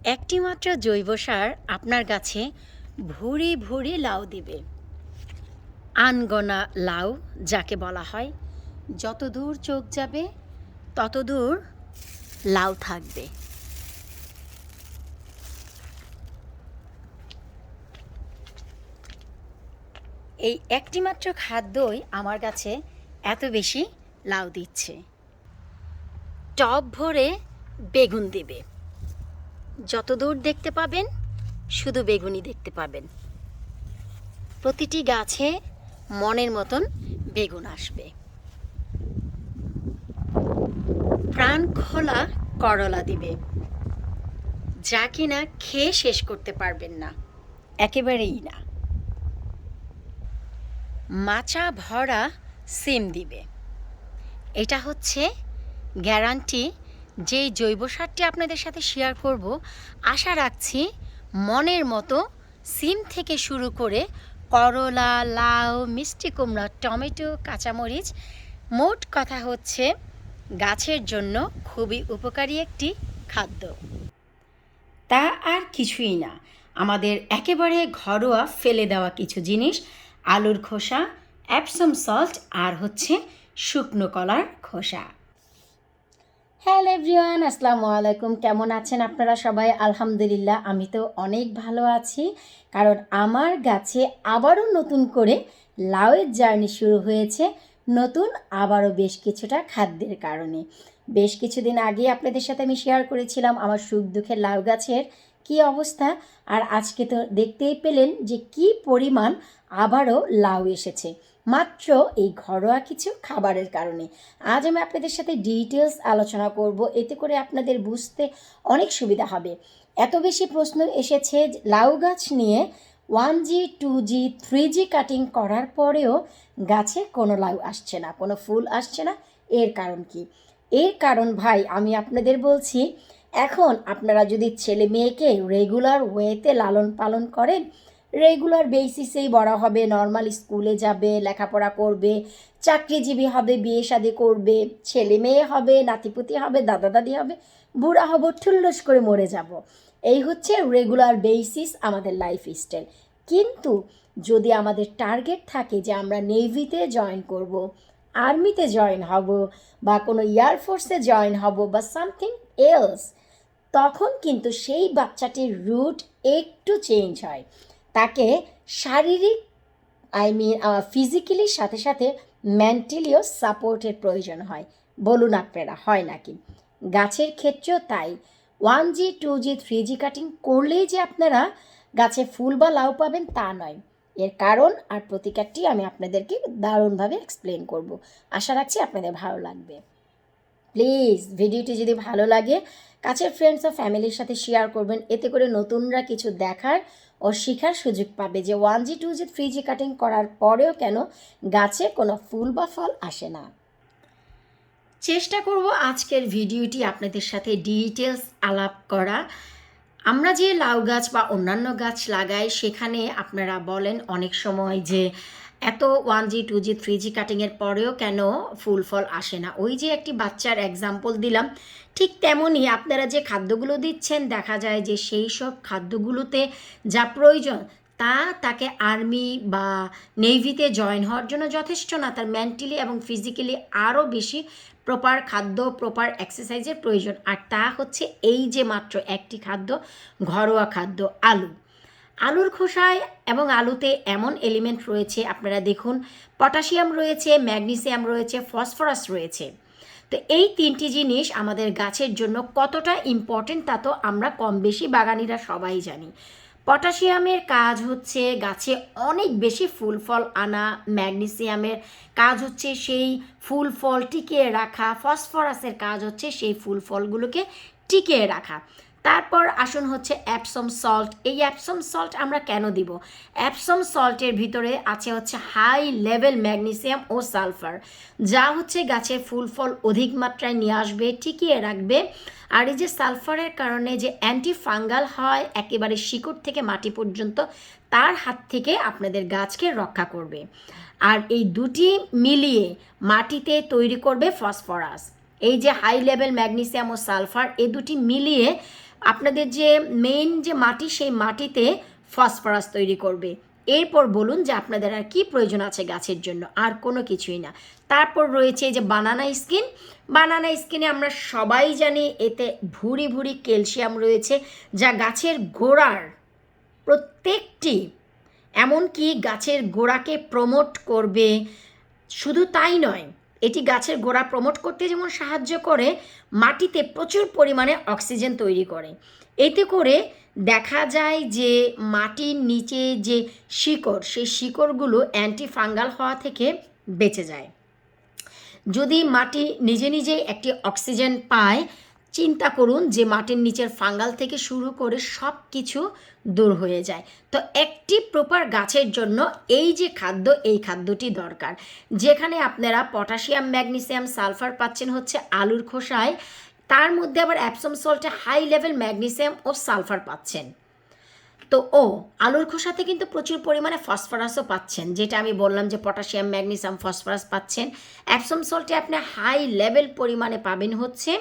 একটি মাত্র জৈব সার আপনার গাছে ভুরি ভুরি লাউ দিবে। আনগনা লাউ যাকে বলা হয়, যত দূর চোখ যাবে তত দূর লাউ থাকবে। এই একটি মাত্র খাদ্যই আমার গাছে এত বেশি লাউ দিচ্ছে। টব ভরে বেগুন দিবে, যত দূর দেখতে পাবেন শুধু বেগুনই দেখতে পাবেন। প্রতিটি গাছে মনের মতন বেগুন আসবে। প্রাণ খোলা করলা দিবে, যা কিনা খেয়ে শেষ করতে পারবেন না, একেবারেই না। মাচা ভরা সিম দিবে। এটা হচ্ছে গ্যারান্টি। যেই জৈব সারটি আপনাদের সাথে শেয়ার করব, আশা রাখছি মনের মতো সিম থেকে শুরু করে করলা, লাউ, মিষ্টি কুমড়া, টমেটো, কাঁচামরিচ, মোট কথা হচ্ছে গাছের জন্য খুবই উপকারী একটি খাদ্য। তা আর কিছুই না, আমাদের একেবারে ঘরোয়া ফেলে দেওয়া কিছু জিনিস: আলুর খোসা, অ্যাপসম সল্ট, আর হচ্ছে শুকনো কলার খোসা। হ্যালো এভরিওয়ান, আসসালামু আলাইকুম। কেমন আছেন আপনারা সবাই? আলহামদুলিল্লাহ, আমি তো অনেক ভালো আছি, কারণ আমার গাছে আবারও নতুন করে লাউয়ের জার্নি শুরু হয়েছে। নতুন আবারও বেশ কিছুটা খাদ্যের কারণে। বেশ কিছুদিন আগে আপনাদের সাথে আমি শেয়ার করেছিলাম আমার সুখ দুঃখের লাউ গাছের কী অবস্থা, আর আজকে তো দেখতেই পেলেন যে কি পরিমাণ আবারও লাউ এসেছে, মাত্র এই ঘরোয়া কিছু খাবারের কারণে। আজ আমি আপনাদের সাথে ডিটেলস আলোচনা করব, এতে করে আপনাদের বুঝতে অনেক সুবিধা হবে। এত বেশি প্রশ্ন এসেছে লাউ গাছ নিয়ে, 1G 2G 3G কাটিং করার পরেও গাছে কোনো লাউ আসছে না, কোনো ফুল আসছে না। এর কারণ কি? এর কারণ ভাই আমি আপনাদের বলছি, এখন আপনারা যদি ছেলে মেয়েকে রেগুলার ওয়েতে লালন পালন করেন, রেগুলার বেসিসেই বড় হবে, নর্মাল স্কুলে যাবে, লেখাপড়া করবে, চাকরিজীবী হবে, বিয়ে শাদি করবে, ছেলে মেয়ে হবে, নাতিপুতি হবে, দাদা দাদি হবে, বুড়া হব, ঠুল্লুস করে মরে যাব। এই হচ্ছে রেগুলার বেসিস আমাদের লাইফ স্টাইল। কিন্তু যদি আমাদের টার্গেট থাকে যে আমরা নেভিতে জয়েন করব, আর্মিতে জয়েন হব, বা কোনো এয়ারফোর্সে জয়েন হব, বা সামথিং এলস, তখন কিন্তু সেই বাচ্চাটির রুট একটু চেঞ্জ হয়। তাকে শারীরিক ফিজিক্যালির সাথে সাথে মেন্টালিও সাপোর্টের প্রয়োজন হয়। বলুন আপনারা, হয় নাকি? গাছের ক্ষেত্রেও তাই। 1G 2G 3G কাটিং করলেই যে আপনারা গাছে ফুল বা লাউ পাবেন তা নয়। এর কারণ আর প্রতিকারটি আমি আপনাদেরকে দারুণভাবে এক্সপ্লেন করব। আশা রাখছি আপনাদের ভালো লাগবে। প্লিজ ভিডিওটি যদি ভালো লাগে কাছের ফ্রেন্ডস ও ফ্যামিলির সাথে শেয়ার করবেন, এতে করে নতুনরা কিছু দেখার ও শেখার সুযোগ পাবে যে 1G 2G 3G কাটিং করার পরেও কেন গাছে কোনো ফুল বা ফল আসে না। চেষ্টা করব আজকের ভিডিওটি আপনাদের সাথে ডিটেলস আলাপ করা। আমরা যে লাউ গাছ বা অন্যান্য গাছ লাগাই, সেখানে আপনারা বলেন অনেক সময় যে এত 1G 2G 3G কাটিংয়ের পরেও কেন ফুল ফল আসে না। ওই যে একটি বাচ্চার এক্সাম্পল দিলাম, ঠিক তেমনই আপনারা যে খাদ্যগুলো দিচ্ছেন, দেখা যায় যে সেই সব খাদ্যগুলোতে যা প্রয়োজন তাকে আর্মি বা নেভিতে জয়েন হওয়ার জন্য যথেষ্ট না, তার মেন্টালি এবং ফিজিক্যালি আরও বেশি প্রপার খাদ্য, প্রপার এক্সারসাইজের প্রয়োজন। আর তা হচ্ছে এই যে মাত্র একটি খাদ্য, ঘরোয়া খাদ্য আলু। আলুর খোসায় এবং আলুতে এমন এলিমেন্ট রয়েছে, আপনারা দেখুন, পটাশিয়াম রয়েছে, ম্যাগনেসিয়াম রয়েছে, ফসফরাস রয়েছে। তো এই তিনটি জিনিস আমাদের গাছের জন্য কতটা ইম্পর্টেন্ট তা তো আমরা কম বেশি বাগানিরা সবাই জানি। পটাশিয়ামের কাজ হচ্ছে গাছে অনেক বেশি ফুল ফল আনা, ম্যাগনেসিয়ামের কাজ হচ্ছে সেই ফুল ফল টিকিয়ে রাখা, ফসফরাসের কাজ হচ্ছে সেই ফুল ফলগুলোকে টিকিয়ে রাখা। তারপর আসুন হচ্ছে অ্যাপসম সল্ট। এই অ্যাপসম সল্ট আমরা কেন দিব? অ্যাপসম সল্টের ভিতরে আছে হচ্ছে হাই লেভেল ম্যাগনেসিয়াম ও সালফার, যা হচ্ছে গাছে ফুল ফল অধিক মাত্রায় নিয়ে আসবে, টিকিয়ে রাখবে। আর এই যে সালফারের কারণে যে অ্যান্টি ফাঙ্গাল হয় একেবারে শিকড় থেকে মাটি পর্যন্ত, তার হাত থেকে আপনাদের গাছকে রক্ষা করবে। আর এই দুটি মিলিয়ে মাটিতে তৈরি করবে ফসফরাস। এই যে হাই লেভেল ম্যাগনেসিয়াম ও সালফার, এই দুটি মিলিয়ে আপনাদের যে মেইন যে মাটি, সেই মাটিতে ফসফরাস তৈরি করবে। এরপর বলুন যে আপনাদের আর কি প্রয়োজন আছে গাছের জন্য, আর কোনো কিছুই না। তারপর রয়েছে যে বানানা স্কিন। বানানা স্কিনে আমরা সবাই জানি এতে ভুরি ভুরি ক্যালসিয়াম রয়েছে, যা গাছের গোড়ার প্রত্যেকটি, এমনকি গাছের গোড়াকে প্রমোট করবে। শুধু তাই নয়, এটি গাছের গোড়া প্রমোট করতে যেমন সাহায্য করে, মাটিতে প্রচুর পরিমাণে অক্সিজেন তৈরি করে। এতে করে দেখা যায় যে মাটির নিচে যে শিকড়, সেই শিকড়গুলো অ্যান্টিফাঙ্গাল হওয়া থেকে বেঁচে যায়। যদি মাটি নিজে নিজেই একটি অক্সিজেন পায়, চিন্তা করুন যে মাটির নিচের ফাঙ্গাল থেকে শুরু করে সব কিছু দূর হয়ে যায়। তো একটি প্রপার গাছের জন্য এই যে খাদ্য, এই খাদ্যটি দরকার। যেখানে আপনারা পটাশিয়াম, ম্যাগনেসিয়াম, সালফার পাচ্ছেন হচ্ছে আলুর খোসায়, তার মধ্যে আবার অ্যাপসম সল্টে হাই লেভেল ম্যাগনেসিয়াম ও সালফার পাচ্ছেন। তো আলুর খোসাতে কিন্তু প্রচুর পরিমাণে ফসফরাসও পাচ্ছেন, যেটা আমি বললাম যে পটাশিয়াম, ম্যাগনেসিয়াম, ফসফরাস পাচ্ছেন। অ্যাপসম সল্টে আপনি হাই লেভেল পরিমাণে পাবেন হচ্ছে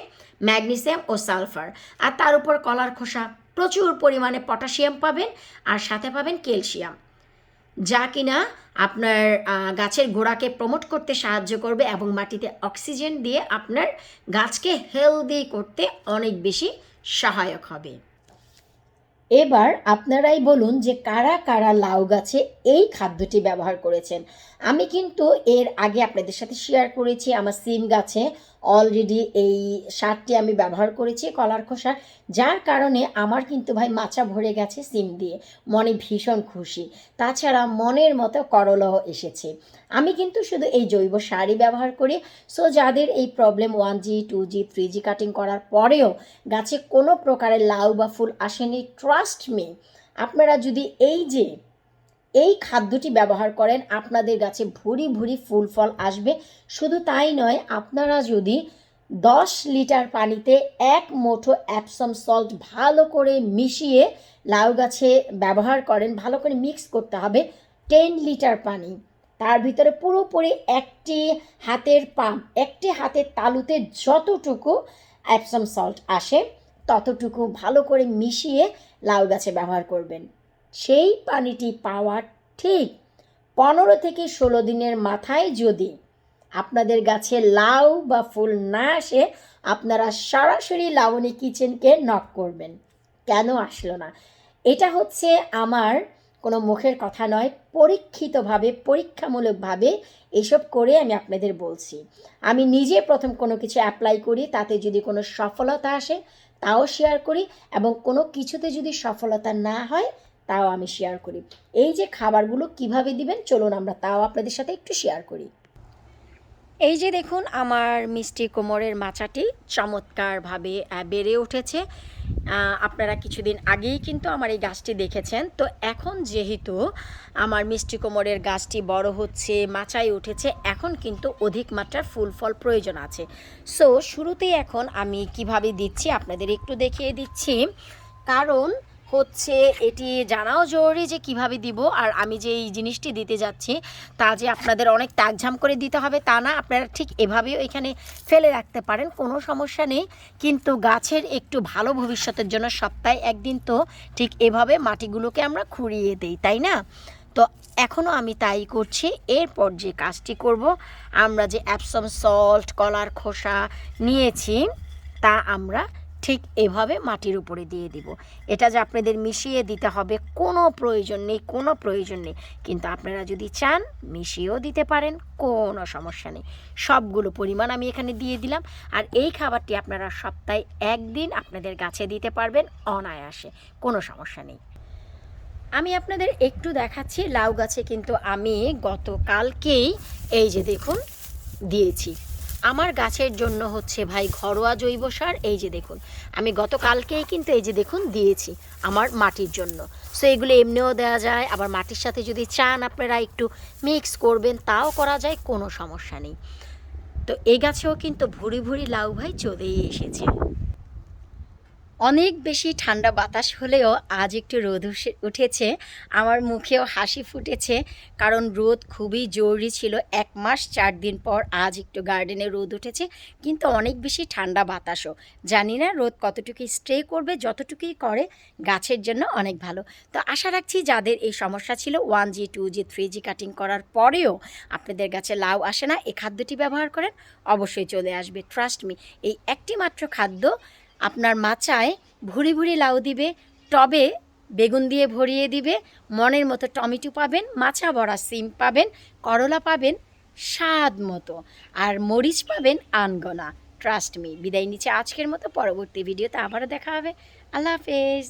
ম্যাগনেসিয়াম ও সালফার। আর তার উপর কলার খোসা, প্রচুর পরিমাণে পটাশিয়াম পাবেন, আর সাথে পাবেন ক্যালসিয়াম, যা কিনা আপনার গাছের গোড়াকে প্রমোট করতে সাহায্য করবে এবং মাটিতে অক্সিজেন দিয়ে আপনার গাছকে হেলদি করতে অনেক বেশি সহায়ক হবে। এবার আপনারাই বলুন যে কারা কারা লাউ গাছে এই খাদ্যটি ব্যবহার করেছেন। আমি কিন্তু এর আগে আপনাদের সাথে শেয়ার করেছি, আমার সিম গাছে অলরেডি এই সারটি আমি ব্যবহার করেছি, কলার খোসা, যার কারণে আমার কিন্তু ভাই মাচা ভরে গেছে সিম দিয়ে, মনে ভীষণ খুশি। তাছাড়া মনের মতো করলাও এসেছে। আমি কিন্তু শুধু এই জৈব সারই ব্যবহার করি। সো যাদের এই problem 1G 2G 3G cutting করার পরেও গাছে কোনো প্রকারের লাউ বা ফুল আসেনি, ট্রাস্ট মি, আপনারা যদি এই খাদ্যটি ব্যবহার করেন, আপনাদের গাছে ভুরি ভুরি ফুল ফল আসবে। শুধু তাই নয়, আপনারা যদি 10 লিটার পানিতে 1 মুঠো অ্যাপসম সল্ট ভালো করে মিশিয়ে লাউ গাছে ব্যবহার করেন, ভালো করে মিক্স করতে হবে 10 লিটার পানি, তার ভিতরে পুরোপুরি একটি হাতের তালুতে যতটুকু অ্যাপসম সল্ট আসে ততটুকু ভালো করে মিশিয়ে লাউ গাছে ব্যবহার করবেন। সেই পানিটি পাওয়ার ঠিক 15 থেকে 16 দিনের মাথায় যদি আপনাদের গাছে লাউ বা ফুল না আসে, আপনারা সরাসরি লাবণী কিচেনকে নক করবেন, কেন আসলো না। এটা হচ্ছে আমার কোনো মুখের কথা নয়, পরীক্ষিতভাবে, পরীক্ষামূলকভাবে এসব করে আমি আপনাদের বলছি। আমি নিজে প্রথম কোনো কিছু অ্যাপ্লাই করি, তাতে যদি কোনো সফলতা আসে তাও শেয়ার করি, এবং কোনো কিছুতে যদি সফলতা না হয় তাও আমি শেয়ার করি। এই যে খাবারগুলো কিভাবে দিবেন, চলুন আমরা তাও আপনাদের সাথে একটু শেয়ার করি। এই যে দেখুন, আমার মিষ্টি কোমরের মাচাটি চমৎকারভাবে বেড়ে উঠেছে। আপনারা কিছুদিন আগেই কিন্তু আমার এই গাছটি দেখেছেন। তো এখন যেহেতু আমার মিষ্টি কোমরের গাছটি বড় হচ্ছে, মাচায় উঠেছে, এখন কিন্তু অধিক মাত্রার ফুল ফল প্রয়োজন আছে। সো শুরুতেই এখন আমি কিভাবে দিচ্ছি আপনাদের একটু দেখিয়ে দিচ্ছি, কারণ হচ্ছে এটি জানাও জরুরি যে কিভাবে দিব। আর আমি যে এই জিনিসটি দিতে যাচ্ছি তা যে আপনাদের অনেক তাকঝাম করে দিতে হবে তা না, আপনারা ঠিক এভাবেও এখানে ফেলে রাখতে পারেন, কোনো সমস্যা নেই। কিন্তু গাছের একটু ভালো ভবিষ্যতের জন্য সপ্তাহে একদিন তো ঠিক এভাবে মাটিগুলোকে আমরা খুঁড়িয়ে দিই, তাই না? তো এখনও আমি তাই করছি। এরপর যে কাজটি করব, আমরা যে অ্যাপসম সল্ট, কলার খোসা নিয়েছি তা আমরা ঠিক এভাবে মাটির উপরে দিয়ে দিব। এটা যে আপনাদের মিশিয়ে দিতে হবে কোনো প্রয়োজন নেই, কিন্তু আপনারা যদি চান মিশিয়েও দিতে পারেন, কোনো সমস্যা নেই। সবগুলো পরিমাণ আমি এখানে দিয়ে দিলাম। আর এই খাবারটি আপনারা সপ্তাহে একদিন আপনাদের গাছে দিতে পারবেন অনায়াসে, কোনো সমস্যা নেই। আমি আপনাদের একটু দেখাচ্ছি, লাউ গাছে কিন্তু আমি গতকালকেই এই যে দেখুন দিয়েছি। আমার গাছের জন্য হচ্ছে ভাই ঘরোয়া জৈব সার, এই যে দেখুন আমি গতকালকেই কিন্তু এই যে দেখুন দিয়েছি আমার মাটির জন্য। সো এগুলো এমনিও দেওয়া যায়, আবার মাটির সাথে যদি চান আপনারা একটু মিক্স করবেন তাও করা যায়, কোনো সমস্যা নেই। তো এই গাছেও কিন্তু ভুরি ভুরি লাউ ভাই চলেই এসেছে। অনেক বেশি ঠান্ডা বাতাস হলেও আজ একটু রোদ উঠেছে, আমার মুখেও হাসি ফুটেছে, কারণ রোদ খুবই জরুরি ছিল। 1 মাস 4 দিন পর আজ একটু গার্ডেনে রোদ উঠেছে, কিন্তু অনেক বেশি ঠান্ডা বাতাসও। জানি না রোদ কতটুকু স্টে করবে, যতটুকুই করে গাছের জন্য অনেক ভালো। তো আশা রাখছি যাদের এই সমস্যা ছিল 1G 2G 3G কাটিং করার পরেও আপনাদের গাছে লাউ আসে না, এই খাদ্যটি ব্যবহার করেন, অবশ্যই চলে আসবে। ট্রাস্ট মি, এই একটি মাত্র খাদ্য আপনার মাচায় ভুরি ভুরি লাউ দিবে, টবে বেগুন দিয়ে ভরিয়ে দিবে, মনের মতো টমেটো পাবেন, মাচা ভরা সিম পাবেন, করলা পাবেন স্বাদ মতো, আর মরিচ পাবেন আনগোনা। Trust me. বিদায় নিচ্ছে আজকের মতো, পরবর্তী ভিডিওতে আবারও দেখা হবে। আল্লাহ হাফেজ।